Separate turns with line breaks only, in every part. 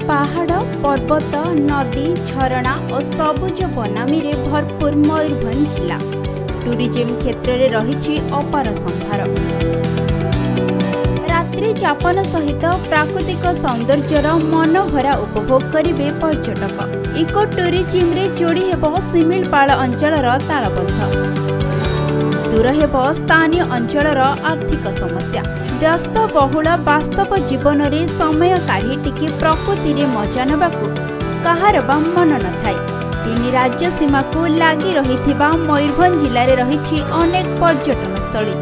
पहाड़ पर्वत नदी झरणा और सबुज बनामी रे भरपूर मयूरभंज जिला टूरिज्म क्षेत्र में रही अपार संभार। रात्रि चापन सहित प्राकृतिक सौंदर्यर मनभरा उपभोग करेंगे पर्यटक। इको टूरिज्म रे जोड़ी हेब सिमिलपाल अंचलर तालबंध, दूर हेब स्थानीय अंचलर आर्थिक समस्या। व्यस्त बहुल वास्तव जीवन में समय काढ़ी टिके प्रकृति रे मजा नबाकू कहार बा मन न थाए। तीन राज्य सीमा को लागी रहिथिबा मयूरभंज जिले में रही अनेक पर्यटन स्थली,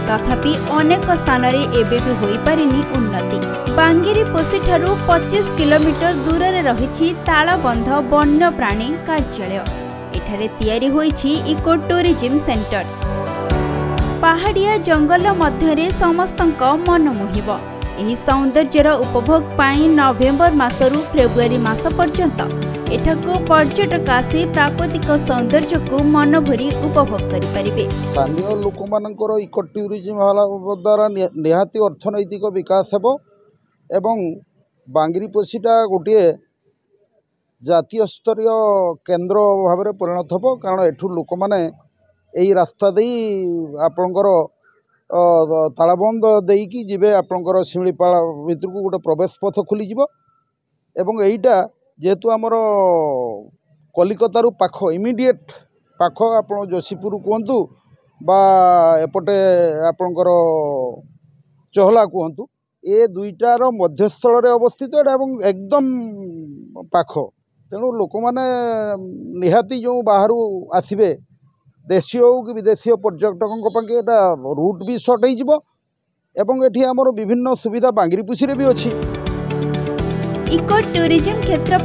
तथापि अनेक स्थान रे एबे भी होई पारिनी उन्नति। बांगिरीपोषी ठारू 25 किलोमीटर दूर रे रही तालबंध वन्यप्राणी कार्यालय। एठारे तैयारी होईछि इको टूरिज्म सेंटर। पहाड़िया जंगल मध्य समस्तक मन मोहिब। एही सौंदर्यर उपभोग पाई नवेम्बर मासरू फेब्रुआरी मास पर्यंत एठाकू पर्यटक आसी प्राकृतिक सौंदर्य को मन भरी उपभोग करि परिबे।
स्थानीय लोक मानकर इको टूरिज्म द्वारा निहाती अर्थनैतिक विकास हेबो एवं बांगिरीपोषीटा गोटे जातीय स्तरीय केन्द्र भाव में परिणत हेबो, कारण एठू लोक माने यही रास्ता दे आपणकर तालबंध देकी जीवे आपणकर शिमिलीपाल भितर को गोटे प्रवेश पथ खोली एवं यहीटा जेहेतु आमर कलिकतारू पाख इमिडिएट पाख आप जोशीपुर कहतु बा एपटे आपणकर चहला कहतु ए दुईटार मध्यस्थल अवस्थित एवं एकदम पाख। तेणु लोक माने निहाती जो बाहर आसबे देशीय हो कि विदेशीय पर्यटकों पाखे एटा रूट भी सर्ट हो एठी आमर विभिन्न सुविधा बांगिरीपोषी रे भी अछि।
इको टूरिज्म क्षेत्र